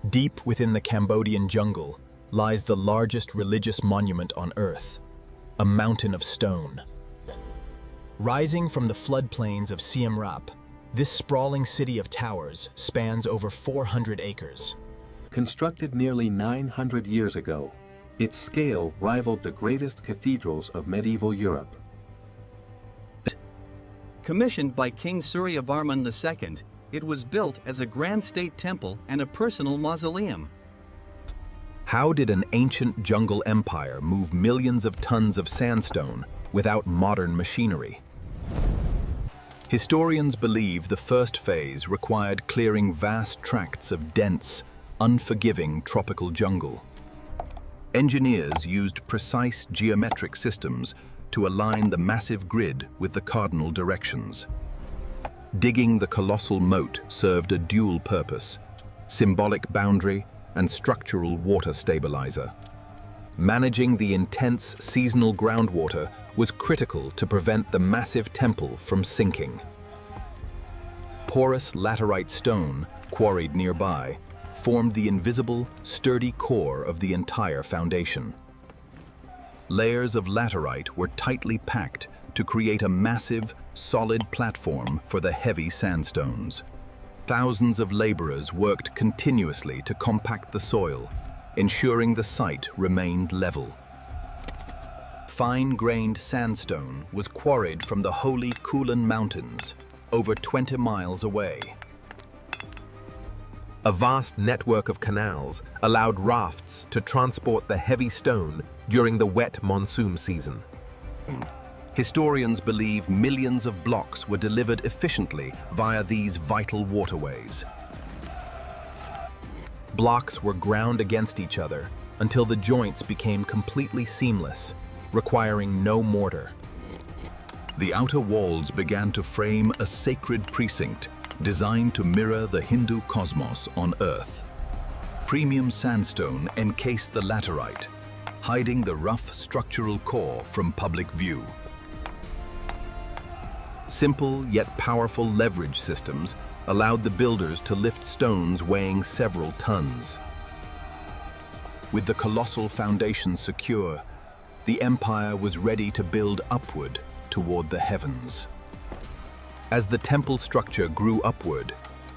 Deep within the Cambodian jungle lies the largest religious monument on Earth, a mountain of stone. Rising from the floodplains of Siem Reap, this sprawling city of towers spans over 400 acres. Constructed nearly 900 years ago, its scale rivaled the greatest cathedrals of medieval Europe. Commissioned by King Suryavarman II, it was built as a grand state temple and a personal mausoleum. How did an ancient jungle empire move millions of tons of sandstone without modern machinery? Historians believe the first phase required clearing vast tracts of dense, unforgiving tropical jungle. Engineers used precise geometric systems to align the massive grid with the cardinal directions. Digging the colossal moat served a dual purpose: symbolic boundary and structural water stabilizer. Managing the intense seasonal groundwater was critical to prevent the massive temple from sinking. Porous laterite stone, quarried nearby, formed the invisible, sturdy core of the entire foundation. Layers of laterite were tightly packed to create a massive, solid platform for the heavy sandstones. Thousands of laborers worked continuously to compact the soil, ensuring the site remained level. Fine-grained sandstone was quarried from the holy Kulen Mountains, over 20 miles away. A vast network of canals allowed rafts to transport the heavy stone during the wet monsoon season. Historians believe millions of blocks were delivered efficiently via these vital waterways. Blocks were ground against each other until the joints became completely seamless, requiring no mortar. The outer walls began to frame a sacred precinct designed to mirror the Hindu cosmos on Earth. Premium sandstone encased the laterite, hiding the rough structural core from public view. Simple yet powerful leverage systems allowed the builders to lift stones weighing several tons. With the colossal foundation secure, the empire was ready to build upward toward the heavens. As the temple structure grew upward,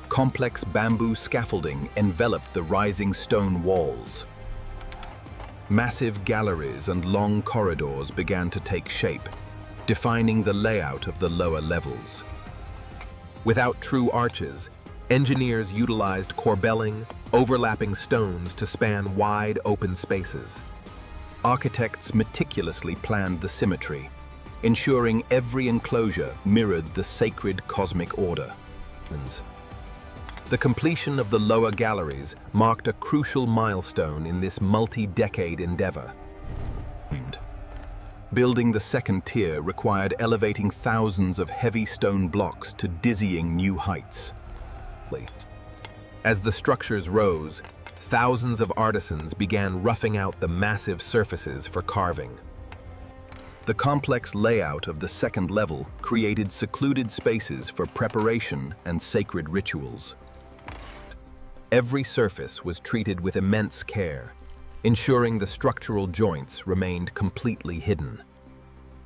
complex bamboo scaffolding enveloped the rising stone walls. Massive galleries and long corridors began to take shape, defining the layout of the lower levels. Without true arches, engineers utilized corbelling, overlapping stones to span wide open spaces. Architects meticulously planned the symmetry, ensuring every enclosure mirrored the sacred cosmic order. The completion of the lower galleries marked a crucial milestone in this multi-decade endeavor. Building the second tier required elevating thousands of heavy stone blocks to dizzying new heights. As the structures rose, thousands of artisans began roughing out the massive surfaces for carving. The complex layout of the second level created secluded spaces for preparation and sacred rituals. Every surface was treated with immense care, ensuring the structural joints remained completely hidden.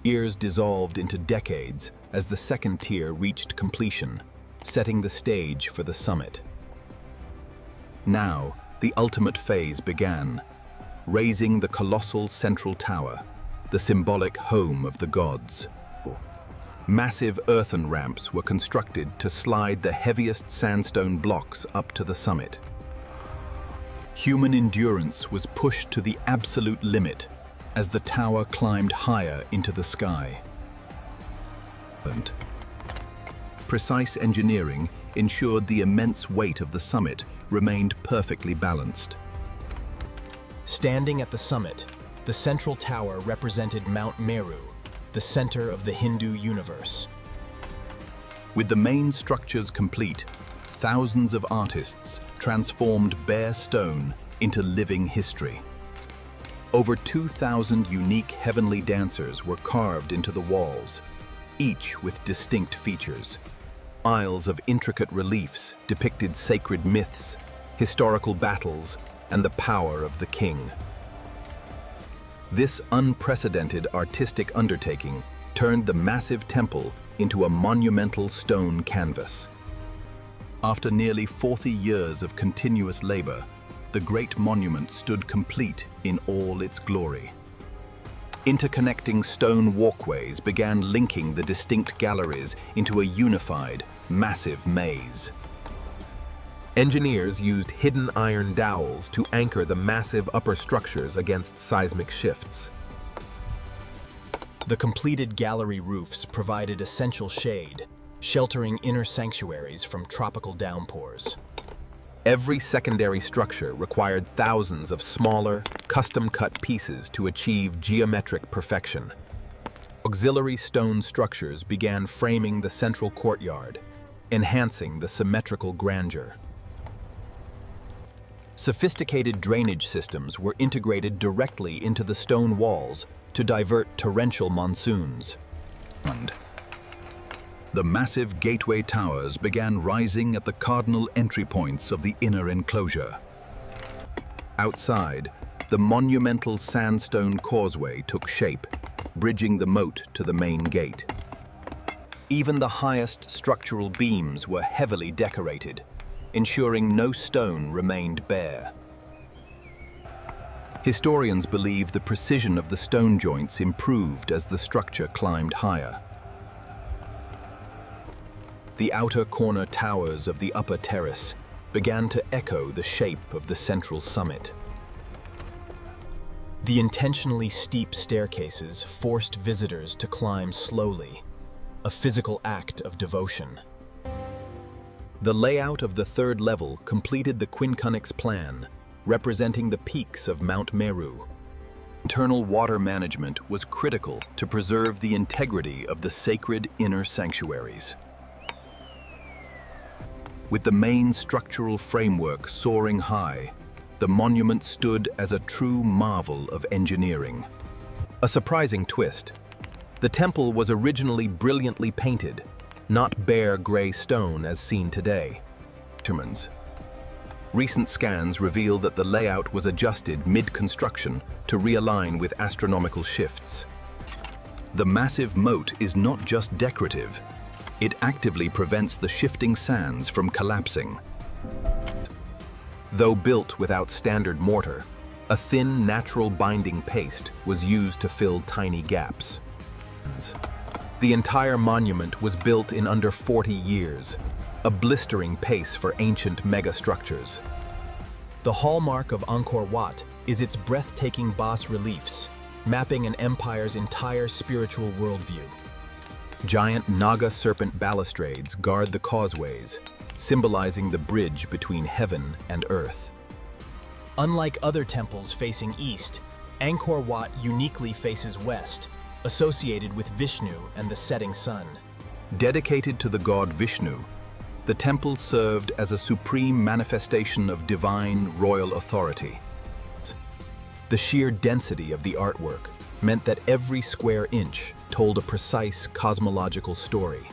Years dissolved into decades as the second tier reached completion, setting the stage for the summit. Now, the ultimate phase began, raising the colossal central tower, the symbolic home of the gods. Massive earthen ramps were constructed to slide the heaviest sandstone blocks up to the summit. Human endurance was pushed to the absolute limit as the tower climbed higher into the sky. Precise engineering ensured the immense weight of the summit remained perfectly balanced. Standing at the summit, the central tower represented Mount Meru, the center of the Hindu universe. With the main structures complete, thousands of artists transformed bare stone into living history. Over 2,000 unique heavenly dancers were carved into the walls, each with distinct features. Miles of intricate reliefs depicted sacred myths, historical battles, and the power of the king. This unprecedented artistic undertaking turned the massive temple into a monumental stone canvas. After nearly 40 years of continuous labor, the great monument stood complete in all its glory. Interconnecting stone walkways began linking the distinct galleries into a unified, massive maze. Engineers used hidden iron dowels to anchor the massive upper structures against seismic shifts. The completed gallery roofs provided essential shade, sheltering inner sanctuaries from tropical downpours. Every secondary structure required thousands of smaller, custom-cut pieces to achieve geometric perfection. Auxiliary stone structures began framing the central courtyard, enhancing the symmetrical grandeur. Sophisticated drainage systems were integrated directly into the stone walls to divert torrential monsoons. The massive gateway towers began rising at the cardinal entry points of the inner enclosure. Outside, the monumental sandstone causeway took shape, bridging the moat to the main gate. Even the highest structural beams were heavily decorated, ensuring no stone remained bare. Historians believe the precision of the stone joints improved as the structure climbed higher. The outer corner towers of the upper terrace began to echo the shape of the central summit. The intentionally steep staircases forced visitors to climb slowly, a physical act of devotion. The layout of the third level completed the Quincunx plan, representing the peaks of Mount Meru. Internal water management was critical to preserve the integrity of the sacred inner sanctuaries. With the main structural framework soaring high, the monument stood as a true marvel of engineering. A surprising twist: the temple was originally brilliantly painted, not bare gray stone as seen today. Recent scans reveal that the layout was adjusted mid-construction to realign with astronomical shifts. The massive moat is not just decorative, it actively prevents the shifting sands from collapsing. Though built without standard mortar, a thin natural binding paste was used to fill tiny gaps. The entire monument was built in under 40 years, a blistering pace for ancient megastructures. The hallmark of Angkor Wat is its breathtaking bas-reliefs, mapping an empire's entire spiritual worldview. Giant Naga serpent balustrades guard the causeways, symbolizing the bridge between heaven and earth. Unlike other temples facing east, Angkor Wat uniquely faces west, associated with Vishnu and the setting sun. Dedicated to the god Vishnu, the temple served as a supreme manifestation of divine royal authority. The sheer density of the artwork meant that every square inch told a precise cosmological story.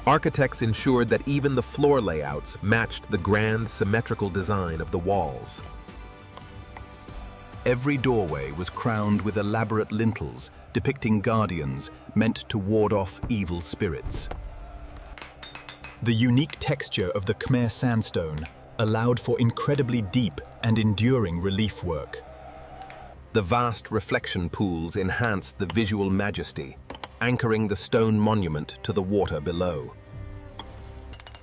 Architects ensured that even the floor layouts matched the grand symmetrical design of the walls. Every doorway was crowned with elaborate lintels depicting guardians meant to ward off evil spirits. The unique texture of the Khmer sandstone allowed for incredibly deep and enduring relief work. The vast reflection pools enhanced the visual majesty, anchoring the stone monument to the water below.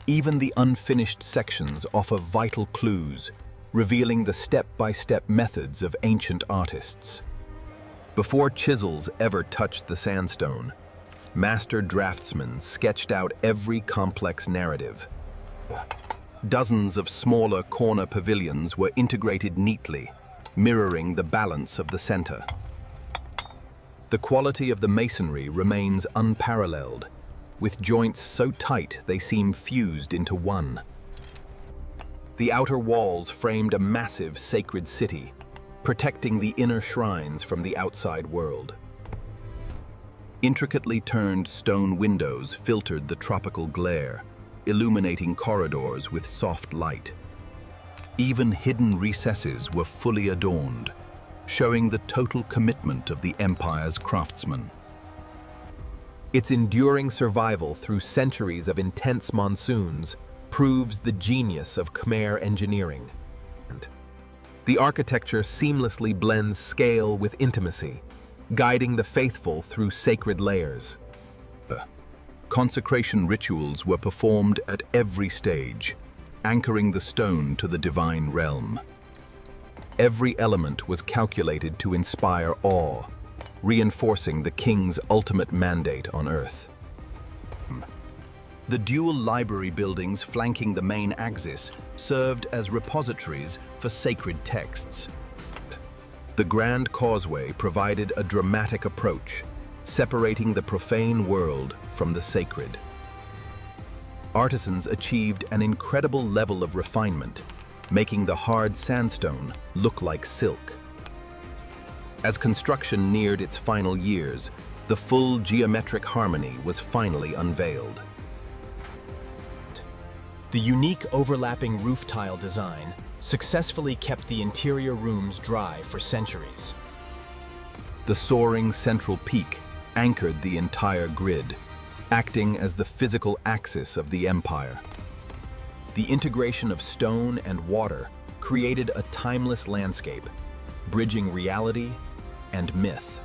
Even the unfinished sections offer vital clues, revealing the step-by-step methods of ancient artists. Before chisels ever touched the sandstone, master draftsmen sketched out every complex narrative. Dozens of smaller corner pavilions were integrated neatly, mirroring the balance of the center. The quality of the masonry remains unparalleled, with joints so tight they seem fused into one. The outer walls framed a massive sacred city, protecting the inner shrines from the outside world. Intricately turned stone windows filtered the tropical glare, illuminating corridors with soft light. Even hidden recesses were fully adorned, showing the total commitment of the empire's craftsmen. Its enduring survival through centuries of intense monsoons proves the genius of Khmer engineering. The architecture seamlessly blends scale with intimacy, guiding the faithful through sacred layers. Consecration rituals were performed at every stage, anchoring the stone to the divine realm. Every element was calculated to inspire awe, reinforcing the king's ultimate mandate on earth. The dual library buildings flanking the main axis served as repositories for sacred texts. The Grand Causeway provided a dramatic approach, separating the profane world from the sacred. Artisans achieved an incredible level of refinement, making the hard sandstone look like silk. As construction neared its final years, the full geometric harmony was finally unveiled. The unique overlapping roof tile design successfully kept the interior rooms dry for centuries. The soaring central peak anchored the entire grid, acting as the physical axis of the empire. The integration of stone and water created a timeless landscape, bridging reality and myth.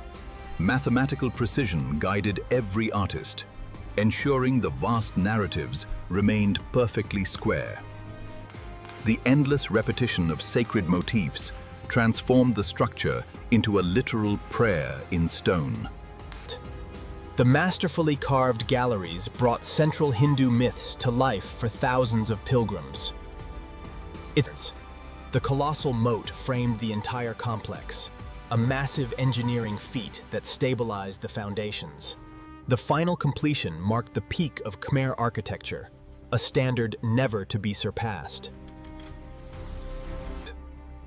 Mathematical precision guided every artist, ensuring the vast narratives remained perfectly square. The endless repetition of sacred motifs transformed the structure into a literal prayer in stone. The masterfully carved galleries brought central Hindu myths to life for thousands of pilgrims. The colossal moat framed the entire complex, a massive engineering feat that stabilized the foundations. The final completion marked the peak of Khmer architecture, a standard never to be surpassed.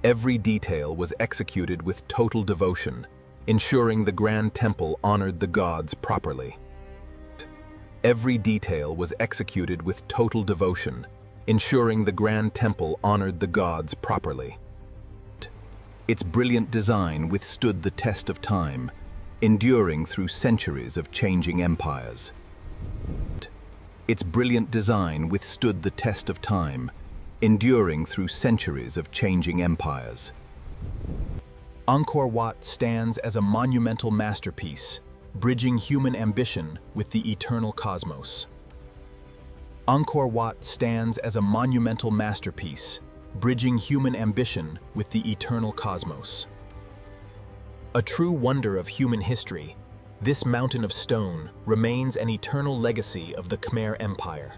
Every detail was executed with total devotion, ensuring the Grand Temple honored the gods properly. Every detail was executed with total devotion, ensuring the Grand Temple honored the gods properly. Its brilliant design withstood the test of time, enduring through centuries of changing empires. Its brilliant design withstood the test of time, enduring through centuries of changing empires. Angkor Wat stands as a monumental masterpiece, bridging human ambition with the eternal cosmos. Angkor Wat stands as a monumental masterpiece, bridging human ambition with the eternal cosmos. A true wonder of human history, this mountain of stone remains an eternal legacy of the Khmer Empire.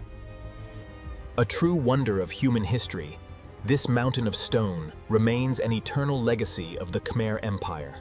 A true wonder of human history, this mountain of stone remains an eternal legacy of the Khmer Empire.